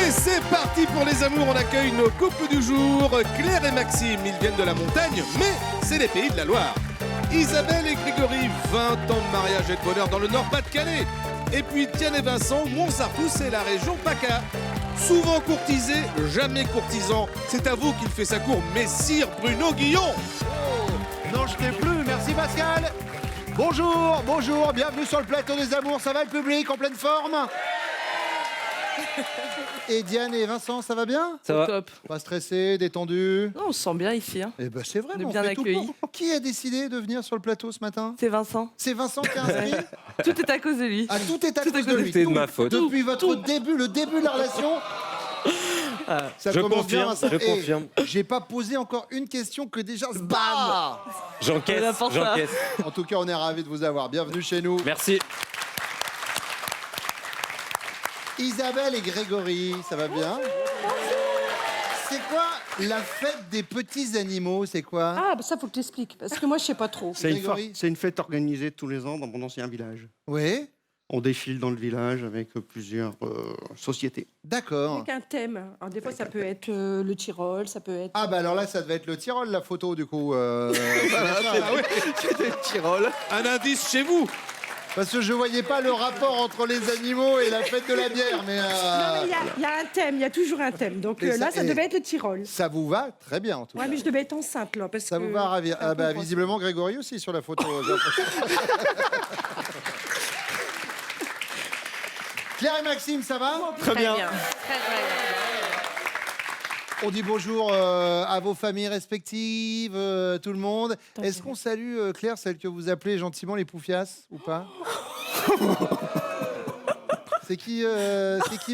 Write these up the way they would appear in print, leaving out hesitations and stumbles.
Et c'est parti pour les amours, on accueille nos couples du jour, Claire et Maxime. Ils viennent de la montagne, mais c'est les pays de la Loire. Isabelle et Grégory, 20 ans de mariage et de bonheur dans le Nord-Pas-de-Calais. Et puis Tiane et Vincent, Montsartou, c'est la région PACA. Souvent courtisé, jamais courtisan. C'est à vous qu'il fait sa cour, Messire Bruno Guillon. Non, je t'ai plus, merci Pascal. Bonjour, bonjour, bienvenue sur le plateau des amours, ça va le public, en pleine forme? Et Diane et Vincent, ça va bien? Ça va. Top. Pas stressé, détendu? Non, on se sent bien ici. Hein. Eh ben c'est vrai, On est on bien fait tout accueillis. pour. Qui a décidé de venir sur le plateau ce matin? C'est Vincent. C'est Vincent qui a inscrit? Tout est à cause de lui. Ah, tout est à Tout cause est de lui. C'est de Tout. ma faute. Depuis votre début, le début de la relation. Ça Je commence bien, confirme, Vincent. je Et confirme. j'ai pas posé encore une question que déjà bam. J'encaisse, N'importe quoi. j'encaisse. En tout cas, on est ravis de vous avoir. Bienvenue chez nous. Merci. Isabelle et Grégory, ça va bien? C'est quoi la fête des petits animaux? C'est quoi? Ah, bah ça, faut que tu expliques, parce que moi, je sais pas trop. C'est une, Grégory c'est une fête organisée tous les ans dans mon ancien village. Oui, On défile dans le village avec plusieurs sociétés. d'accord. Avec un thème. Alors, des fois, ça peut être le Tyrol, ça peut être... Ah bah alors là, ça devait être le Tyrol, la photo, du coup. C'était le Tyrol. Un indice chez vous. Parce que je voyais pas le rapport entre les animaux et la fête de la bière, mais... Non, mais il y a un thème, il y a toujours un thème. Donc Et là, ça- ça devait être le Tyrol. Ça vous va très bien, en tout Ouais, cas. mais je devais être enceinte, là, parce Ça que... vous va ravir. c'est un Ah peu bah grosse. visiblement Grégory aussi sur la photo. j'ai l'impression. Claire et Maxime, ça va? Très bien. On dit bonjour à vos familles respectives, tout le monde. Est-ce qu'on salue, Claire, celle que vous appelez gentiment les poufias, ou pas? C'est qui,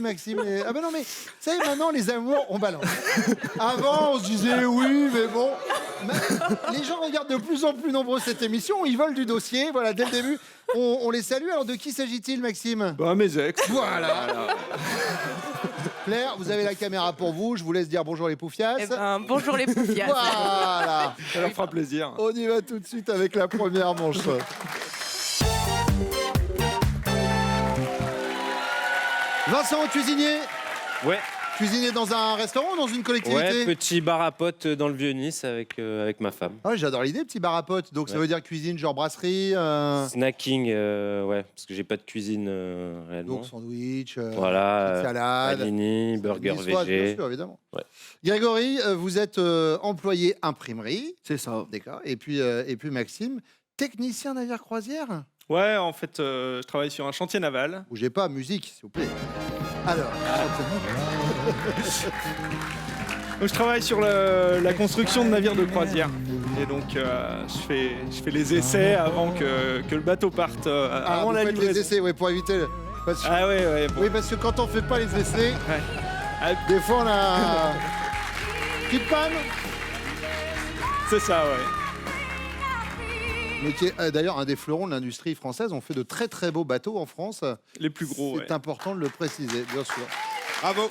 Maxime? Ah ben non, mais vous savez, maintenant, les amours, on balance. Avant, on se disait oui, mais bon. Les gens regardent de plus en plus nombreux cette émission, ils veulent du dossier, voilà, dès le début. On les salue. Alors, de qui s'agit-il, Maxime? Bah, mes ex. Voilà. Claire, vous avez la caméra pour vous. Je vous laisse dire bonjour les poufias. Eh ben, bonjour les poufias. Voilà. Ça leur fera plaisir. On y va tout de suite avec la première manche. Vincent, cuisinier. Ouais. Cuisinier dans un restaurant ou dans une collectivité? Ouais, petit bar à potes dans le Vieux-Nice avec ma femme. Ah, j'adore l'idée, petit bar à potes. Donc ça Ouais. veut dire cuisine, genre brasserie. Snacking, ouais, parce que j'ai pas de cuisine réellement. Donc sandwich, Voilà, petite salade. panini, burger niçoise, bien végé. sûr, évidemment. Ouais. Grégory, vous êtes employé imprimerie. C'est ça. D'accord. Et puis Maxime, technicien navire croisière. Ouais, en fait, je travaille sur un chantier naval. Bougez pas, musique, s'il vous plaît. Alors, Donc, je travaille sur la construction de navires de croisière. Et donc, je fais les essais avant que le bateau parte, avant vous la faites les livraison. essais, ouais, pour éviter. Parce que... Ah ouais, bon. Oui, parce que quand on fait pas les essais, Ouais. Ah, des fois on a petite panne. c'est ça, ouais. Mais qui est d'ailleurs un des fleurons de l'industrie française. On fait de très très beaux bateaux en France. Les plus gros, C'est ouais. important de le préciser, bien sûr. Bravo.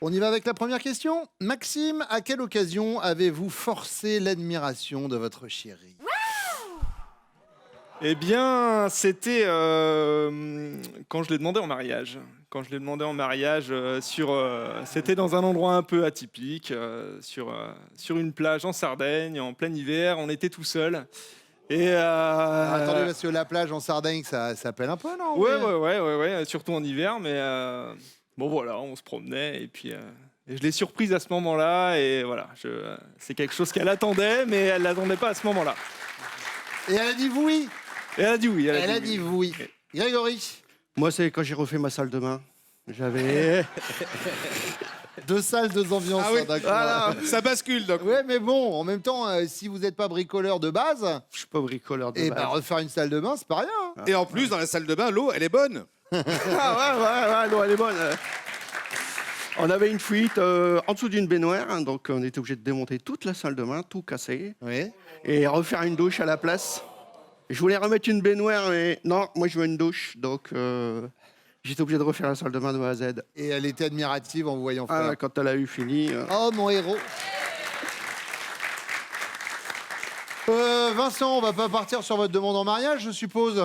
On y va avec la première question. Maxime, à quelle occasion avez-vous forcé l'admiration de votre chérie? Eh bien, c'était quand je l'ai demandé en mariage. Quand je l'ai demandé en mariage, c'était dans un endroit un peu atypique, sur une plage en Sardaigne, en plein hiver. On était tout seuls. Et Attendez, parce que la plage en Sardaigne, ça s'appelle un peu, non? ouais, surtout en hiver. Mais bon, voilà, on se promenait et puis. Et je l'ai surprise à ce moment-là. Et voilà, c'est quelque chose qu'elle attendait, mais elle l'attendait pas à ce moment-là. Et elle a dit oui. Et elle a dit oui. Elle a dit oui. Grégory, Moi, c'est quand j'ai refait ma salle de bain. J'avais. 2 salles, 2 ambiances. Ah oui, hein, d'accord. voilà, ça bascule donc. Ouais, mais bon, en même temps, si vous n'êtes pas bricoleur de base, Je suis pas bricoleur de et base. ben refaire une salle de bain, c'est pas rien. hein. Et en plus, dans la salle de bain, l'eau, elle est bonne. Ah ouais, non, elle est bonne. On avait une fuite en dessous d'une baignoire, hein, donc on était obligé de démonter toute la salle de bain, tout casser, Oui. et refaire une douche à la place. Je voulais remettre une baignoire, mais non, moi je veux une douche, donc j'étais obligé de refaire la salle de bain de A à Z. Et elle était admirative en vous voyant faire. Ah, quand elle a eu fini. Oh, mon héros. Vincent, on va pas partir sur votre demande en mariage, je suppose.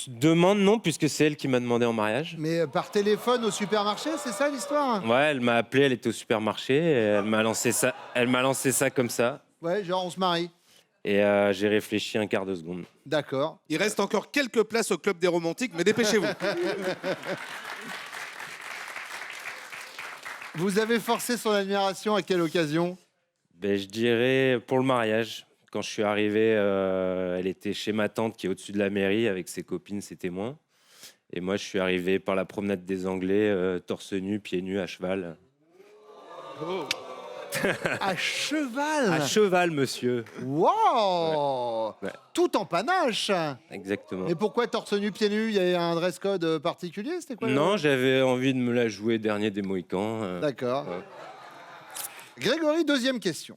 Demande non, puisque c'est elle qui m'a demandé en mariage. Mais par téléphone au supermarché, c'est ça l'histoire? Ouais, elle m'a appelé, elle était au supermarché, et elle m'a lancé ça comme ça. Ouais, genre on se marie. Et j'ai réfléchi un quart de seconde. D'accord. Il reste encore quelques places au club des romantiques, mais dépêchez-vous. Vous avez forcé son admiration à quelle occasion? Ben, je dirais pour le mariage. Quand je suis arrivé, elle était chez ma tante qui est au-dessus de la mairie avec ses copines, ses témoins. Et moi, je suis arrivé par la promenade des Anglais, torse nu, pieds nus, à cheval. À cheval. À cheval, monsieur. Wow. Ouais. Tout en panache. Exactement. Et pourquoi torse nu, pieds nus? Il y avait un dress code particulier? C'était quoi? Non, j'avais envie de me la jouer dernier des Mohicans. D'accord. Ouais. Grégory, deuxième question.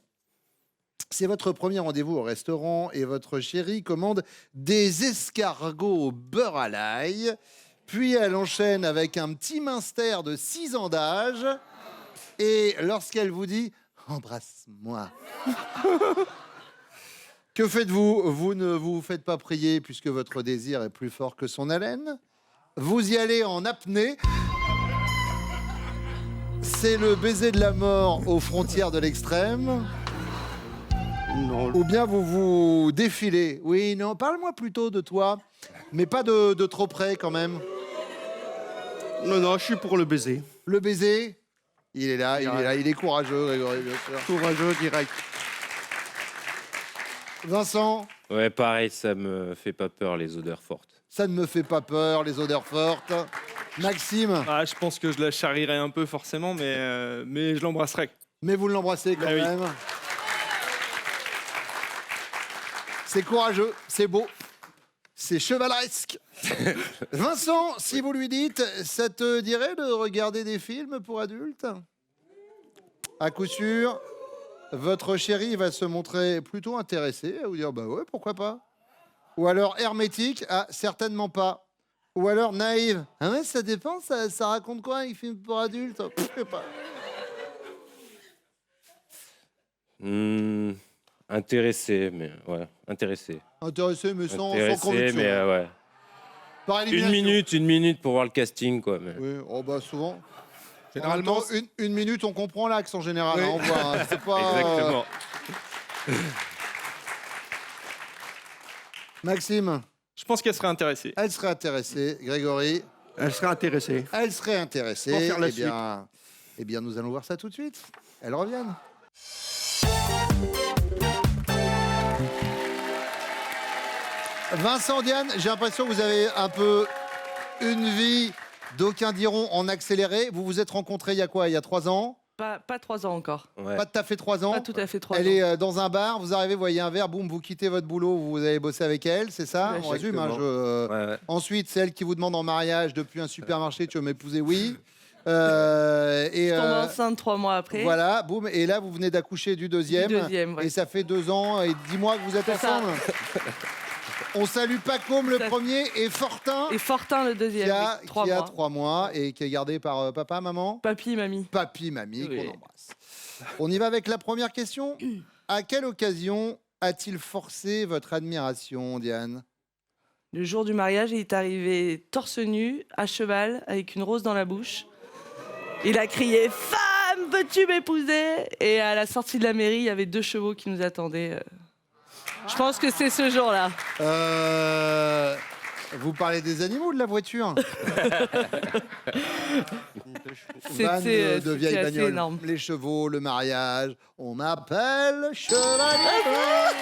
C'est votre premier rendez-vous au restaurant et votre chérie commande des escargots au beurre à l'ail. Puis elle enchaîne avec un petit minster de 6 ans d'âge. Et lorsqu'elle vous dit « embrasse-moi », que faites-vous? Vous ne vous faites pas prier puisque votre désir est plus fort que son haleine. Vous y allez en apnée. C'est le baiser de la mort aux frontières de l'extrême. Non, Ou bien vous vous défilez. Oui, non, parle-moi plutôt de toi, mais pas de trop près quand même. non, je suis pour le baiser. Le baiser, il est là, il est courageux, Grégory, bien sûr. Courageux, direct. Vincent, Ouais, pareil, ça me fait pas peur, les odeurs fortes. ça ne me fait pas peur, les odeurs fortes. Maxime, Ah, je pense que je la charrierai un peu forcément, mais je l'embrasserai. mais vous l'embrassez quand Ah oui. même. C'est courageux, c'est beau, c'est chevaleresque. Vincent, si vous lui dites, ça te dirait de regarder des films pour adultes? À coup sûr, votre chérie va se montrer plutôt intéressée, à vous dire bah ouais, pourquoi pas. Ou alors hermétique, ah certainement pas. Ou alors naïve, ah ouais, ça dépend, ça raconte quoi un film pour adultes? Pff, je sais pas. Intéressé, mais ouais, intéressé. Intéressé, mais sans Intéressé, conviction. mais ouais. Par élimination. Une minute pour voir le casting, quoi. Mais... Oui, oh bah souvent. Généralement, Une minute, on comprend l'axe en général. Oui. Hein, on voit, hein, c'est pas. Exactement. Maxime, Je pense qu'elle serait intéressée. elle serait intéressée. Grégory, Elle serait intéressée. elle serait intéressée. Pour faire la Eh bien, nous allons voir ça tout de suite. Elles reviennent. Vincent, Diane, j'ai l'impression que vous avez un peu une vie, d'aucuns diront en accéléré. Vous vous êtes rencontrés il y a quoi? Il y a 3 ans? Pas 3 ans encore. Ouais. Pas tout à fait 3 ans? Pas tout à fait 3 ans. Elle est dans un bar, vous arrivez, vous voyez un verre, boum, vous quittez votre boulot, vous allez bosser avec elle, c'est ça? Ouais, On résume, hein, Ouais, ouais. Ensuite, c'est elle qui vous demande en mariage depuis un supermarché, tu veux m'épouser? Oui. Et Je tombe enceinte 3 mois après. voilà, boum, et là, vous venez d'accoucher du deuxième. Du deuxième, ouais. Et ça fait 2 ans et 10 mois que vous êtes C'est ça. ensemble. On salue Pacôme le Ça- premier et Fortin Et Fortin le deuxième. qui a, oui, 3 qui a mois. 3 mois et qui est gardé par papa, maman, Papy, mamie. papy, mamie, Oui. qu'on embrasse. On y va avec la première question. À quelle occasion a-t-il forcé votre admiration, Diane? Le jour du mariage, il est arrivé torse nu, à cheval, avec une rose dans la bouche. Il a crié « Femme, veux-tu m'épouser ?» Et à la sortie de la mairie, il y avait 2 chevaux qui nous attendaient. Je pense que c'est ce jour-là. Vous parlez des animaux de la voiture? Van de vieille c'était assez bagnole, énorme. les chevaux, le mariage. On m'appelle chevalier.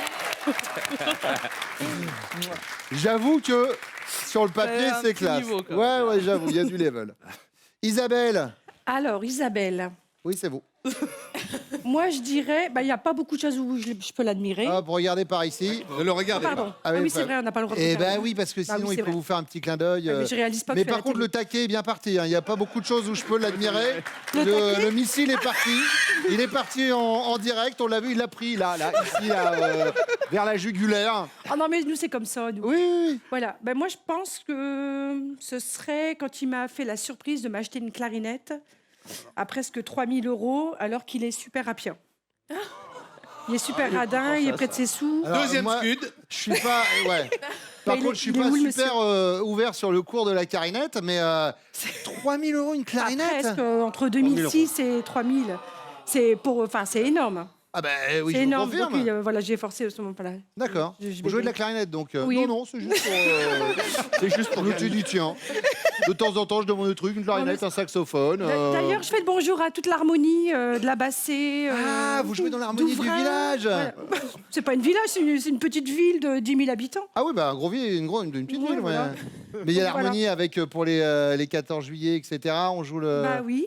J'avoue que sur le papier, C'est un c'est petit classe. niveau, quand Ouais, ouais, j'avoue, il y a du level. Isabelle, Alors, Isabelle, oui, c'est vous. moi je dirais, il n'y a pas beaucoup de choses où je peux l'admirer. Hop, regardez par ici. ne le regardez Pardon. Ah Ah oui, oui, pas- c'est vrai, on n'a pas le droit de Eh regarder. ben oui, parce que sinon, oui, il c'est peut vrai. vous faire un petit clin d'œil. Ah, mais je réalise pas que Mais je fais par la contre, télé. le taquet est bien parti. hein. Il n'y a pas beaucoup de choses où je peux l'admirer. Le missile est parti. Il est parti en direct. On l'a vu, il l'a pris là, ici, là, vers la jugulaire. Ah non, mais nous, c'est comme ça. Nous. Oui, oui, oui. Voilà. Ben, moi, je pense que ce serait quand il m'a fait la surprise de m'acheter une clarinette à presque 3 000 € alors qu'il est super rapien. Il est super radin, il est près de ses sous. Alors, Deuxième moi, scud. Je suis pas. Ouais. Par il contre, est- je suis il est pas où, le super ouvert sur le cours de la clarinette, mais 3 000 € une clarinette. Presque, entre 2006 et 3000. C'est énorme. Ah ben oui, c'est je vous énorme. confirme. Donc, voilà, j'ai forcé à ce moment-là. D'accord. Je Vous jouez de la bégaye. clarinette, donc Oui. non, c'est juste pour... c'est juste pour le tu dis tiens. De temps en temps, je demande des trucs, une clarinette, un saxophone. D'ailleurs, je fais le bonjour à toute l'harmonie de la Bassée. Ah, vous jouez dans l'harmonie du d'Ouvrin. village. Voilà. C'est pas une village, c'est une petite ville de 10 000 habitants. Ah oui, bah un gros une petite Ouais, ville, ouais. voilà. Mais il y a Voilà. l'harmonie avec pour les 14 juillet, etc. On joue le... Bah oui,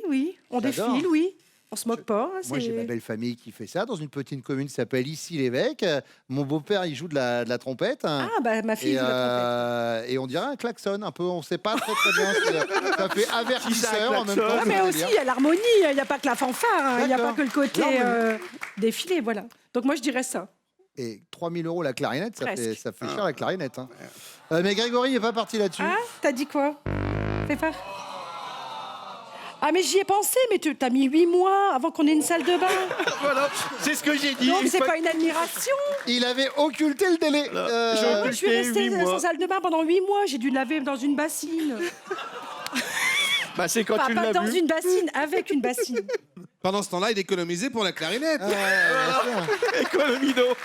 on j'adore. défile, oui. On se moque pas. hein, Moi, j'ai c'est- ma belle famille qui fait ça dans une petite commune qui s'appelle Issy-l'Évêque. Mon beau-père, il joue de la trompette. Ah, bah ma fille Et, joue la trompette. et on dirait un klaxon un peu, on sait pas très bien. Ça fait avertisseur en même temps. klaxon. Ah, mais ça veut aussi, dire. il y a l'harmonie, il n'y a pas que la fanfare, il n'y a D'accord. pas que le côté L'harmonie. défilé, voilà. Donc moi, je dirais ça. Et 3 000 € la clarinette, ça Presque. fait cher la clarinette. Hein. Mais Grégory n'est pas parti là-dessus. Ah, t'as dit quoi? Fais pas. Ah, mais j'y ai pensé, mais t'as mis 8 mois avant qu'on ait une salle de bain. Voilà, c'est ce que j'ai dit. Donc, Une c'est fois pas une admiration. Il avait occulté le délai. Je suis restée 8 mois. sans salle de bain pendant 8 mois. J'ai dû laver dans une bassine. Bah, c'est quand tu Pas l'as dans vu. une bassine, avec une bassine. Pendant ce temps-là, il économisait pour la clarinette. Économie d'eau.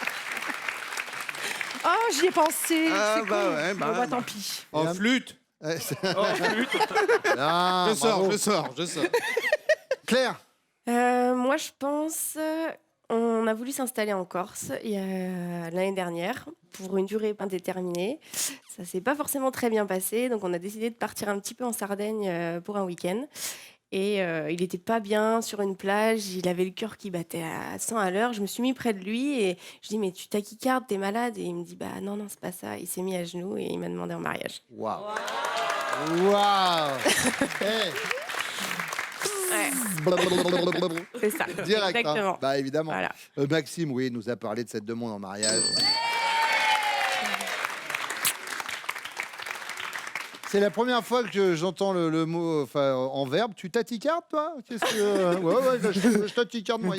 Ah, j'y ai pensé. Ah, c'est bah con. ouais, bah, Bon, bah. tant pis. En flûte. Ah, Je sors, bravo. je sors, je sors. Claire. Moi, je pense, on a voulu s'installer en Corse l'année dernière pour une durée indéterminée. Ça s'est pas forcément très bien passé, donc on a décidé de partir un petit peu en Sardaigne pour un week-end. Et il n'était pas bien sur une plage, il avait le cœur qui battait à 100 à l'heure. Je me suis mis près de lui et je dis mais tu tachycardes, t'es malade? Et il me dit bah non, c'est pas ça. Il s'est mis à genoux et il m'a demandé en mariage. Waouh. Waouh. Eh. C'est ça. Direct. Exactement. Hein. Bah évidemment. Voilà. Maxime, oui, nous a parlé de cette demande en mariage. C'est la première fois que j'entends le mot en verbe. Tu tachycardes, toi? Qu'est-ce que... Ouais, je tachycarde, moi.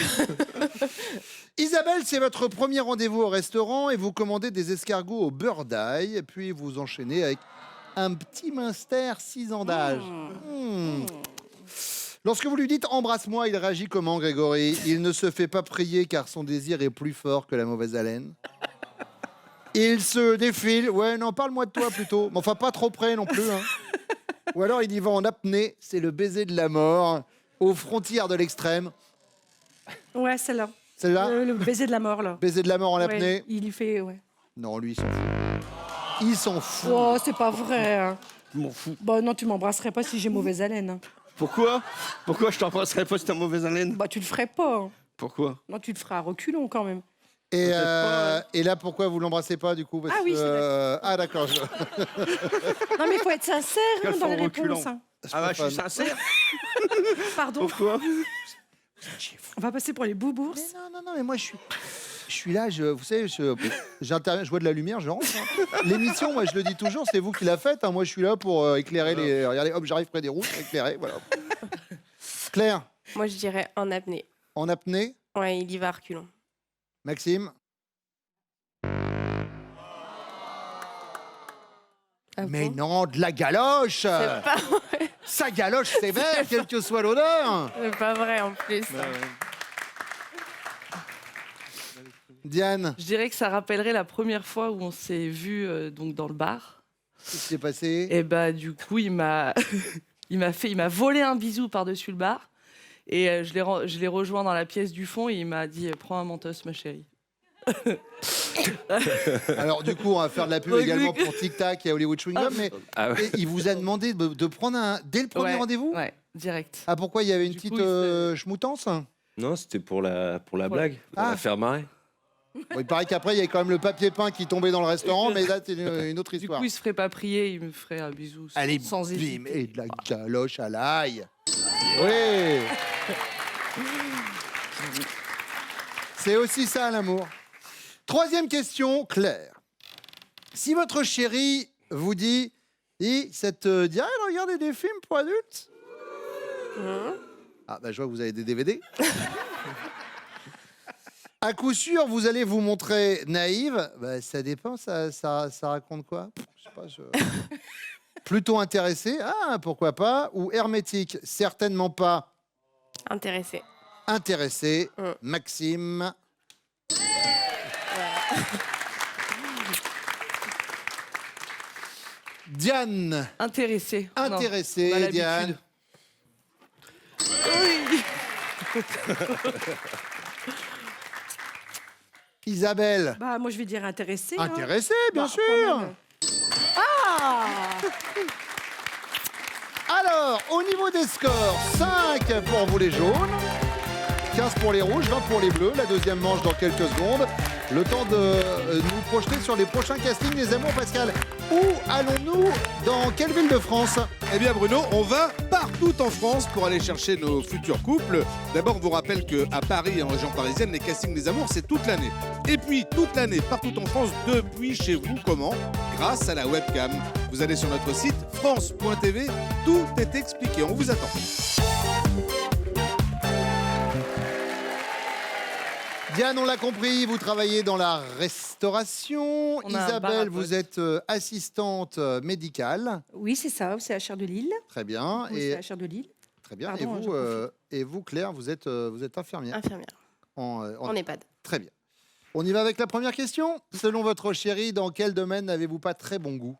Isabelle, c'est votre premier rendez-vous au restaurant et vous commandez des escargots au beurre d'ail. Et puis vous enchaînez avec un petit Munster 6 ans d'âge. Lorsque vous lui dites « embrasse-moi », il réagit comment, Grégory? Il ne se fait pas prier car son désir est plus fort que la mauvaise haleine. Il se défile. Ouais, non, parle-moi de toi plutôt. Mais enfin, pas trop près non plus. Hein. Ou alors il y va en apnée. C'est le baiser de la mort, aux frontières de l'extrême. Ouais, celle-là. Celle-là, Le baiser de la mort, là. baiser de la mort en apnée. Ouais, il y fait, ouais. Non, lui, il s'en fout. Il s'en fout. Oh, c'est pas vrai. hein. Je m'en fous. Bah non, tu m'embrasserais pas si j'ai mauvaise haleine. hein. Pourquoi? Pourquoi je t'embrasserais pas si t'as mauvaise haleine? Bah tu le ferais pas. hein. Pourquoi? Non, tu le feras à reculons quand même. Et, Peut-être pas, et là, pourquoi vous l'embrassez pas, du coup? Parce Ah oui, que, c'est ah, d'accord. Non, mais il faut être sincère Quel dans les fort reculant. réponses. hein. Ah bah, je suis sincère. Pardon, Pourquoi? on va passer pour les boubours. Non, mais moi, je suis là, vous savez, j'interviens, je vois de la lumière, je rentre. hein. L'émission, moi, je le dis toujours, c'est vous qui la faites. hein. Moi, je suis là pour éclairer les... Regardez, hop, j'arrive près des routes, éclairer, voilà. Claire, Moi, je dirais en apnée. en apnée. Ouais, il y va à reculons. Maxime, Ah mais bon non, de la galoche. C'est pas, Ça galoche sévère, quelle que soit l'odeur. c'est pas vrai en plus. Diane, Je dirais que ça rappellerait la première fois où on s'est vu donc dans le bar. qu'est-ce qui s'est passé? Et bah du coup il m'a il m'a volé un bisou par-dessus le bar et je l'ai rejoint dans la pièce du fond et il m'a dit prends un mentos ma chérie. Alors, du coup, on va faire de la pub Ouais, également oui. pour Tic Tac et Hollywood Chewing Gum, mais Ah ouais. et il vous a demandé de prendre dès le premier Ouais, rendez-vous? Ouais, direct. Ah, pourquoi il y avait une Du petite coup, il schmoutance? Non, c'était pour la blague, pour Ah. la faire marrer. Bon, il paraît qu'après, il y avait quand même le papier peint qui tombait dans le restaurant, mais là, c'est une autre Du histoire. coup il se ferait pas prier, il me ferait un bisou Allez, sans bim, hésiter. et de la galoche à l'ail. Oui. C'est aussi ça, l'amour. Troisième question, Claire. Si votre chéri vous dit « Et ça te dirait de regarder des films pour adultes ?» Ah, bah je vois que vous avez des DVD. À coup sûr, vous allez vous montrer naïve. Bah, ça dépend, ça raconte quoi? Je sais pas. Plutôt intéressé, ah, pourquoi pas. Ou hermétique, certainement pas. Intéressé. Intéressé. Maxime. Diane. Intéressé. Intéressée, Non, on a Diane. l'habitude. Oui. Isabelle. Bah, moi, je vais dire intéressé. hein. Intéressée, bien Bah, sûr. quand même. Ah Alors, au niveau des scores, 5 pour vous les jaunes, 15 pour les rouges, 20 pour les bleus. La deuxième manche dans quelques secondes. Le temps de nous projeter sur les prochains castings des Amours. Pascal, où allons-nous? Dans quelle ville de France? Eh bien Bruno, on va partout en France pour aller chercher nos futurs couples. D'abord, on vous rappelle qu'à Paris et en région parisienne, les castings des Amours, c'est toute l'année. Et puis, toute l'année, partout en France, depuis chez vous. Comment? Grâce à la webcam. Vous allez sur notre site france.tv, tout est expliqué. On vous attend. Diane, on l'a compris, vous travaillez dans la restauration. On a un bar à Isabelle, potes. vous êtes assistante médicale. Oui, c'est ça, au CHR de Lille. Très bien. Au Et, CHR de Lille. très bien. Pardon, Et vous, Claire, vous êtes infirmière. Infirmière. En En EHPAD. Très bien. On y va avec la première question. Selon votre chérie, dans quel domaine n'avez-vous pas très bon goût?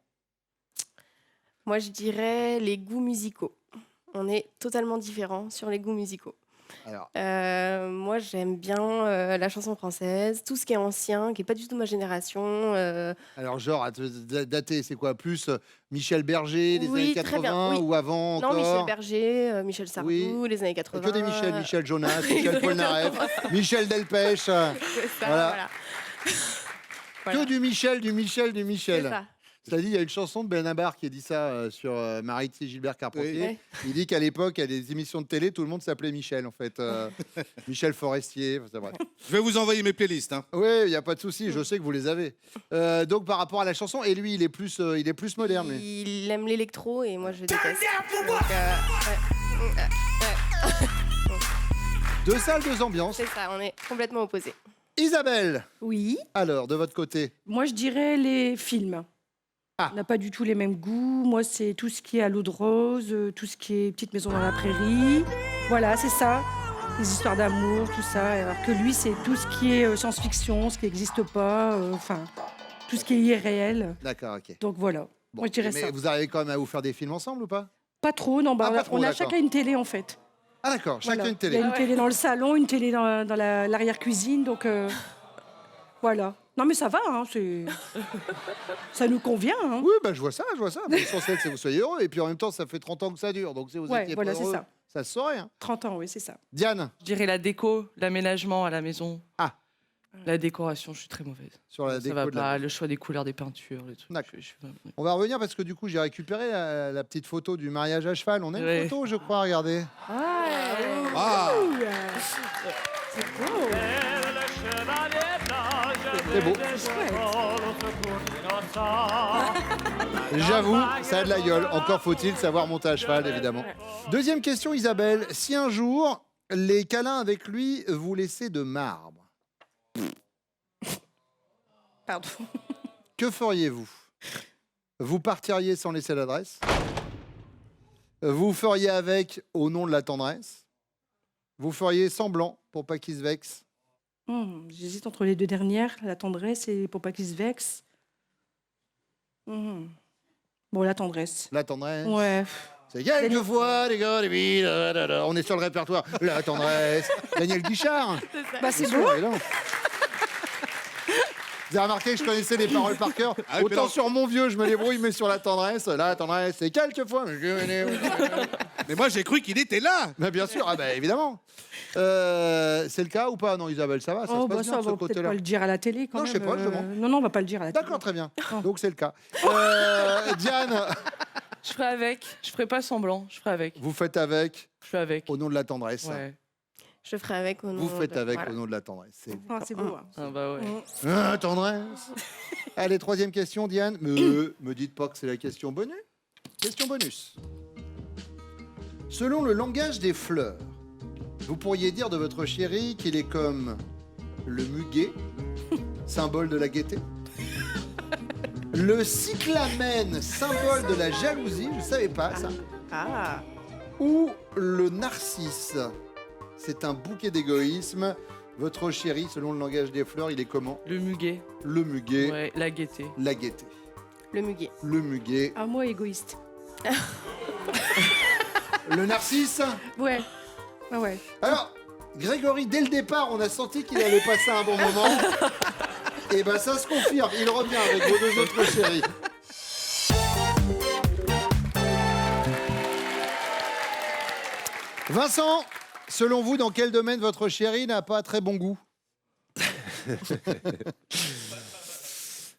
Moi, je dirais les goûts musicaux. On est totalement différents sur les goûts musicaux. Alors, Moi, j'aime bien la chanson française, tout ce qui est ancien, qui n'est pas du tout ma génération. genre, daté, c'est quoi? Plus Michel Berger, les Oui, années très 80 bien, oui. ou avant Non, encore? Michel Berger, Michel Sardou, Oui. les années Et 80. que des Michel, Michel Jonas, Michel Polnareff, Michel Delpech. C'est ça, Voilà. voilà. Voilà. Que du Michel, du Michel, du C'est Michel. ça. Ça dit, il y a une chanson de Benabar qui dit ça sur Marie-Thé Gilbert Carpentier. Ouais. Il dit qu'à l'époque, il y a des émissions de télé, tout le monde s'appelait Michel, en fait. Michel Forestier, c'est vrai. Je vais vous envoyer mes playlists. Hein. Oui, il n'y a pas de souci, je sais que vous les avez. Donc, par rapport à la chanson, et lui, il est plus moderne. Lui. Il aime l'électro et moi, je déteste. Donc, Deux salles, deux ambiances. c'est ça, on est complètement opposés. Isabelle, Oui. alors, de votre côté? Moi, je dirais les films. Ah. On n'a pas du tout les mêmes goûts. Moi, c'est tout ce qui est à l'eau de rose, tout ce qui est Petite maison dans la prairie. Voilà, c'est ça. Les histoires d'amour, tout ça. Alors que lui, c'est tout ce qui est science-fiction, ce qui n'existe pas, enfin, tout ce qui est irréel. D'accord, ok. Donc voilà. Bon, Moi, je dirais mais ça. vous arrivez quand même à vous faire des films ensemble ou pas? Pas trop, non. Bah, Ah, pas trop, on a d'accord. chacun une télé, en fait. Ah d'accord, chacun Voilà. une Il télé. y a une télé dans le salon, une télé dans l'arrière-cuisine, donc voilà. Non mais ça va, hein, ça nous convient. Hein. Oui, bah, je vois ça. L'essentiel, c'est que vous soyez heureux. Et puis en même temps, ça fait 30 ans que ça dure. Donc si vous Ouais, étiez voilà, pas c'est heureux, ça. ça se saurait. Hein. 30 ans, oui, c'est ça. Diane, Je dirais la déco, l'aménagement à la maison. Ah. La décoration, je suis très mauvaise. sur la Ça déco va de la- pas, le choix des couleurs des peintures, les trucs. D'accord. je- On va revenir parce que du coup, j'ai récupéré la petite photo du mariage à cheval. On a une Ouais. photo, je crois, regardez. Ah, C'est beau. J'avoue, ça a de la gueule. Encore faut-il savoir monter à cheval, évidemment. Deuxième question, Isabelle. Si un jour, les câlins avec lui vous laissaient de marbre, Pardon. que feriez-vous? Vous partiriez sans laisser l'adresse? Vous feriez avec au nom de la tendresse? Vous feriez semblant pour pas qu'il se vexe? J'hésite entre les deux dernières, la tendresse et pour pas qu'il se vexe. Bon, la tendresse. La tendresse. Ouais. C'est quelquefois, les gars, les billes, on est sur le répertoire. La tendresse. Daniel Guichard. Bah c'est Bien beau. sûr, évidemment. Vous avez remarqué que je connaissais les paroles par cœur. Ah oui, mais Autant non. sur mon vieux, je me débrouille, mais sur la tendresse, c'est quelquefois. mais moi j'ai cru qu'il était là. Mais bien sûr, ah bah, évidemment. C'est le cas ou pas? Non, Isabelle, ça va, ça se Oh, passe bah bien ça, de on ce va peut-être côté-là. pas le dire à la télé quand Non, même. je sais pas, je demande. Non, on va pas le dire à la télé. D'accord, très bien. Oh. Donc c'est le cas. Diane, Je ferai avec. Je ferai pas semblant. Je ferai avec. vous faites avec Je fais avec. au nom de la tendresse. Ouais. Je ferai avec au nom Vous faites de- avec voilà. au nom de la tendresse. C'est Ah, c'est beau. Hein. Ah bah ouais. Ah, tendresse. Allez, troisième question, Diane. Me dites pas que c'est la question bonus. Question bonus. Selon le langage des fleurs, vous pourriez dire de votre chéri qu'il est comme le muguet, symbole de la gaieté. Le cyclamen, symbole de la jalousie, je savais pas ça. Ah. Ou le narcisse, c'est un bouquet d'égoïsme. Votre chéri, selon le langage des fleurs, il est comment? Le muguet. Le muguet, Ouais, la gaieté. la gaieté. Le muguet. Le muguet, Ah, moi, égoïste. le narcisse. Ouais. Ah ouais. Alors, Grégory, dès le départ, on a senti qu'il allait passer un bon moment. Et ben ça se confirme, il revient avec vos deux autres chéris. Vincent, selon vous, dans quel domaine votre chéri n'a pas très bon goût?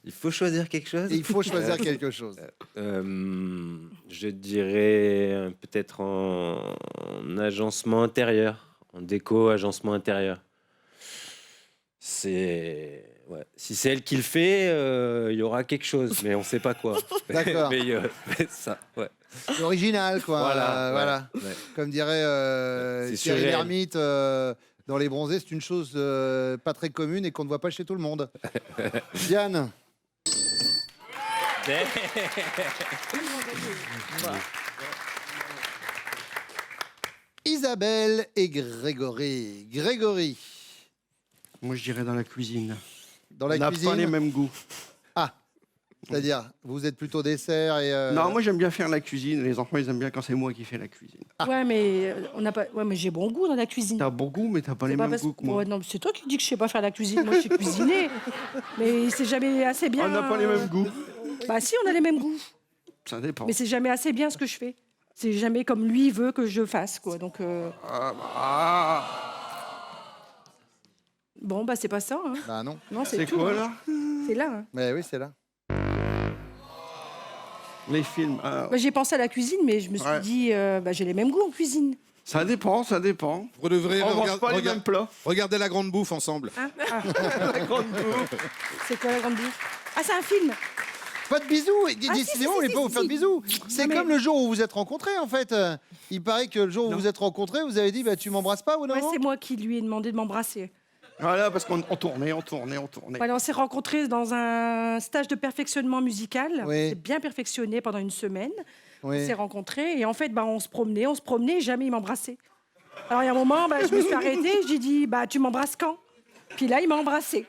Il faut choisir quelque chose. Et il faut choisir quelque chose. Je dirais peut-être en agencement intérieur, en déco, agencement intérieur. Ouais. Si c'est elle qui le fait, il y aura quelque chose, mais on ne sait pas quoi. D'accord. mais ça, ouais. C'est original, quoi. Voilà. Voilà. Ouais. Comme dirait C'est Thierry surréel. Lhermitte dans Les Bronzés, c'est une chose pas très commune et qu'on ne voit pas chez tout le monde. Diane, Isabelle et Grégory. Grégory, Moi, je dirais dans la cuisine. dans la On n'a cuisine. pas les mêmes goûts. Ah, c'est-à-dire, vous êtes plutôt dessert et... Non, moi, j'aime bien faire la cuisine. Les enfants, ils aiment bien quand c'est moi qui fais la cuisine. Ouais, mais on n'a pas. Ouais, mais j'ai bon goût dans la cuisine. T'as bon goût, mais t'as pas C'est les pas mêmes parce- goûts que moi. Ouais, non, c'est toi qui dis que je sais pas faire la cuisine. Moi, je sais cuisiner. Mais c'est jamais assez bien. On n'a pas les mêmes goûts. Bah si, on a les mêmes goûts. Ça dépend. Mais c'est jamais assez bien ce que je fais. C'est jamais comme lui veut que je fasse, quoi. Donc bon, bah c'est pas ça. Hein. Bah non. Non, c'est C'est tout. quoi, là? C'est là. Hein. Mais oui, c'est là. Les films. Bah, j'ai pensé à la cuisine, mais je me suis Ouais. dit, bah, j'ai les mêmes goûts en cuisine. Ça dépend, ça dépend. Vous devrez On mange pas les mêmes plats. regarder la grande bouffe ensemble. Hein Ah, La grande bouffe. c'est quoi la grande bouffe? Ah, c'est un film. Pas de bisous. Décidément, vous voulez pas vous faire de bisous. C'est mais- comme le jour où vous vous êtes rencontrés, en fait. Il paraît que le jour où vous vous êtes rencontrés, vous avez dit, bah, tu m'embrasses pas ou non? Ouais, c'est moi qui lui ai demandé de m'embrasser. Voilà, parce qu'on tournait. Voilà, on s'est rencontrés dans un stage de perfectionnement musical. Oui. On s'est bien perfectionné pendant une semaine. On Oui. s'est rencontrés et en fait, bah, on se promenait, et jamais il m'embrassait. Alors, il y a un moment, bah, je me suis arrêtée, j'ai dit, bah, tu m'embrasses quand? Puis là, il m'a embrassé.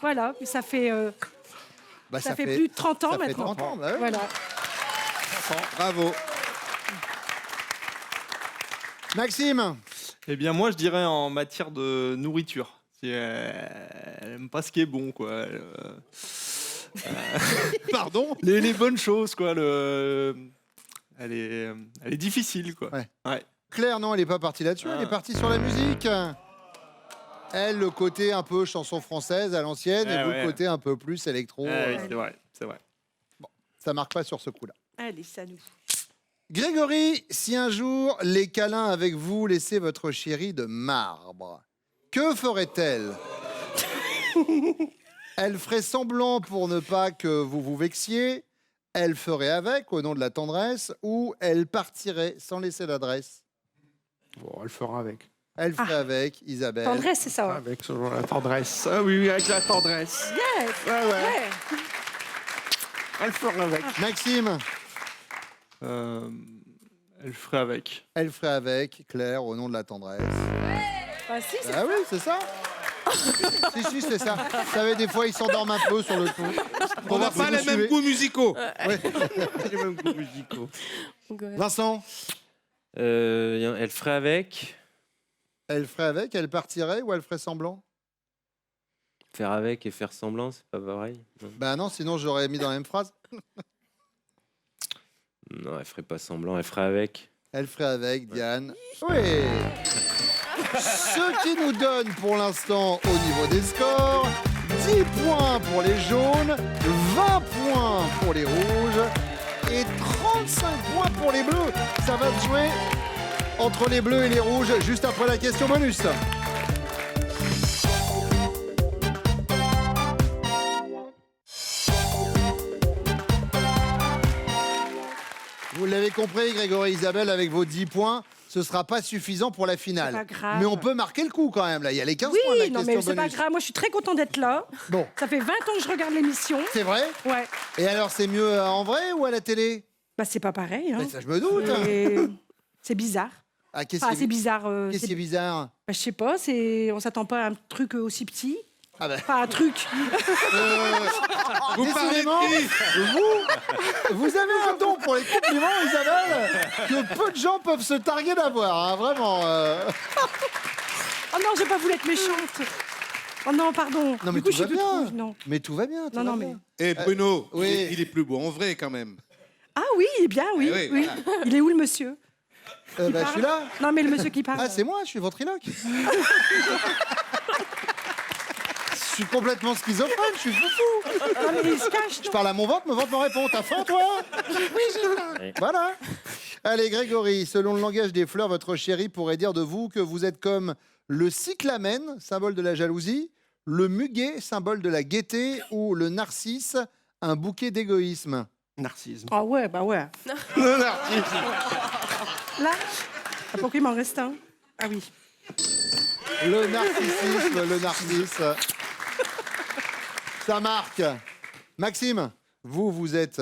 Voilà, puis ça fait Bah, plus de 30 ans ça fait maintenant. 30 ans, bah oui. Voilà. Bravo. Maxime, Eh bien, moi, je dirais en matière de nourriture. Elle aime pas ce qui est bon, quoi. Pardon. Les bonnes choses, quoi. Elle est difficile, quoi. Ouais. Claire, non, elle n'est pas partie là-dessus, elle est partie sur la musique. Elle, le côté un peu chanson française à l'ancienne, et vous, le côté un peu plus électro. Ah oui, c'est vrai. Ça marque pas sur ce coup-là. Allez, ça nous. Grégory, si un jour les câlins avec vous laissaient votre chérie de marbre, que ferait-elle? Elle ferait semblant pour ne pas que vous vous vexiez, elle ferait avec au nom de la tendresse, ou elle partirait sans laisser d'adresse? Bon, elle fera avec. Elle ferait avec, Isabelle. Tendresse, c'est ça. Ouais. Avec selon la tendresse. Ah oui, avec la tendresse. Yes. Ouais. Elle fera avec. Maxime, Elle ferait avec. elle ferait avec, Claire, au nom de la tendresse. Bah, si, c'est Ah oui, c'est ça. si, c'est ça. Vous savez, des fois, ils s'endorment un peu sur le coup. On n'a pas les mêmes goûts musicaux. Les mêmes goûts musicaux. Vincent, Elle ferait avec. elle ferait avec, elle partirait ou elle ferait semblant? Faire avec et faire semblant, c'est pas pareil. Non, Ben non, sinon j'aurais mis dans la même phrase. non, elle ferait pas semblant, elle ferait avec. Elle ferait avec, Diane. Oui. Ce qui nous donne pour l'instant au niveau des scores 10 points pour les jaunes, 20 points pour les rouges et 35 points pour les bleus. Ça va se jouer entre les bleus et les rouges juste après la question bonus. Vous l'avez compris, Grégory, Isabelle, avec vos 10 points, ce sera pas suffisant pour la finale. C'est pas grave. Mais on peut marquer le coup quand même. Là, il y a les 15 points de la Oui, non, question mais c'est pas bonus. grave. Moi, je suis très content d'être là. Bon, Ça fait 20 ans que je regarde l'émission. c'est vrai. Ouais. Et alors, c'est mieux en vrai ou à la télé? Bah, c'est pas pareil. Hein. Mais ça, je me doute. Et c'est bizarre. Ah, qu'est-ce Enfin, qui c'est bizarre. qu'est-ce qui est bizarre? Bah, je sais pas, on s'attend pas à un truc aussi petit. Ah bah, Enfin, un truc. Vous parlez décidément, de qui? vous avez un don pour les compliments, Isabelle, que peu de gens peuvent se targuer d'avoir, hein, vraiment. Oh non, je vais pas voulu être méchante. Oh non, pardon. Non, mais du coup, tout va je suis bien. toute rouge, non. Mais tout va bien. tout Non, va non, bien. Et Bruno, Oui. il est plus beau en vrai quand même. Ah oui, il est bien, oui. Eh oui, oui. voilà. Il est où le monsieur? Bah, je suis là. Non, mais le monsieur qui parle. Ah, c'est moi, je suis ventriloque. Je suis complètement schizophrène, je suis foufou. Non, mais il se cache. Je non. parle à mon ventre me répond. T'as faim, toi? Oui, j'ai faim. Voilà. Allez, Grégory, selon le langage des fleurs, votre chéri pourrait dire de vous que vous êtes comme le cyclamen, symbole de la jalousie, le muguet, symbole de la gaieté, ou le narcisse, un bouquet d'égoïsme. Narcisse. Ah ouais, bah ouais. Le narcisse. Là, ah, pourquoi il m'en reste un? Ah oui. Le narcissisme, le narcisse. Ça marque. Maxime, vous êtes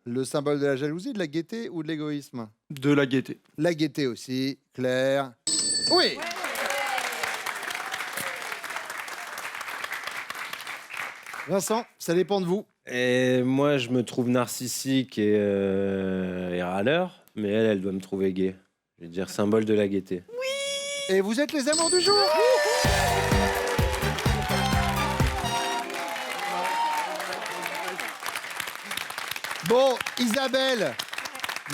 le symbole de la jalousie, de la gaieté ou de l'égoïsme? De la gaieté. La gaieté aussi, Claire. Oui. Vincent, ça dépend de vous. Et moi, je me trouve narcissique et râleur, mais elle doit me trouver gai. Je vais dire symbole de la gaieté. Et vous êtes les amours du jour. Bon, Isabelle,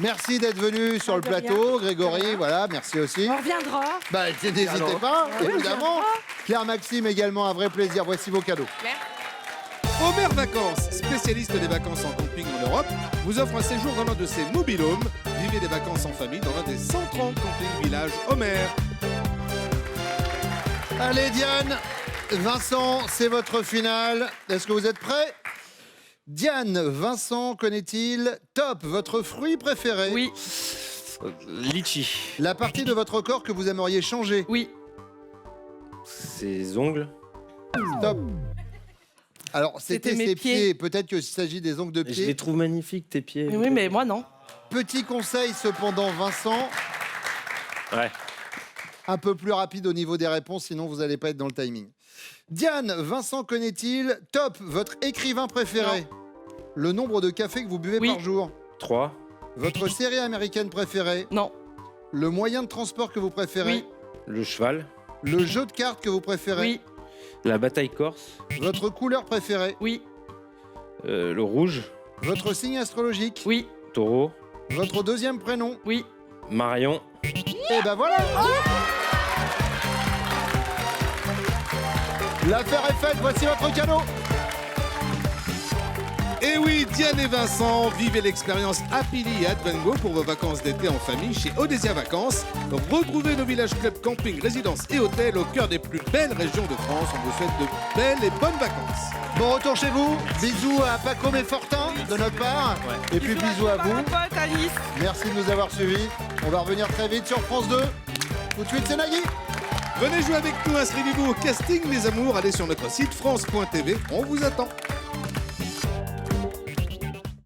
merci d'être venue sur le de rien. plateau. Grégory, De rien. voilà, merci aussi. On reviendra. Bah, n'hésitez pas, évidemment. Claire Maxime également, un vrai plaisir. Voici vos cadeaux. Homer Vacances, spécialiste des vacances en camping en Europe, vous offre un séjour dans l'un de ses mobil-homes. Vivez des vacances en famille dans l'un des 130 camping villages Homer. Allez, Diane, Vincent, c'est votre finale. Est-ce que vous êtes prêts? Diane, Vincent connaît-il Top, votre fruit préféré? Oui, Litchi. La partie de votre corps que vous aimeriez changer? oui. Ses ongles. Top. Alors, c'était C'était mes ses pieds. pieds. Peut-être qu'il s'agit des ongles de Je pied. les trouve magnifiques, tes pieds. Oui, mais moi non. Petit conseil cependant, Vincent, Ouais. un peu plus rapide au niveau des réponses, sinon vous n'allez pas être dans le timing. Diane, Vincent connaît-il Top, votre écrivain préféré? Le nombre de cafés que vous buvez Oui. par jour? 3. Votre série américaine préférée? Non. Le moyen de transport que vous préférez? Oui. Le cheval. Le jeu de cartes que vous préférez? Oui. La bataille corse. Votre couleur préférée? Oui. Le rouge. Votre signe astrologique? Oui. Taureau. Votre deuxième prénom? Oui. Marion. Et ben voilà! L'affaire est faite, voici votre cadeau! Et oui, Diane et Vincent, vivez l'expérience Happily at Vengo pour vos vacances d'été en famille chez Odésia Vacances. Retrouvez nos villages clubs, camping, résidences et hôtels au cœur des plus belles régions de France. On vous souhaite de belles et bonnes vacances. Bon retour chez vous, bisous à Paco et Fortin de notre part, et puis bisous à vous. Pote, Alice. Merci de nous avoir suivis. On va revenir très vite sur France 2. Tout de suite, c'est Nagui. Venez jouer avec nous, inscrivez-vous au casting Les Amours, allez sur notre site France.tv, on vous attend.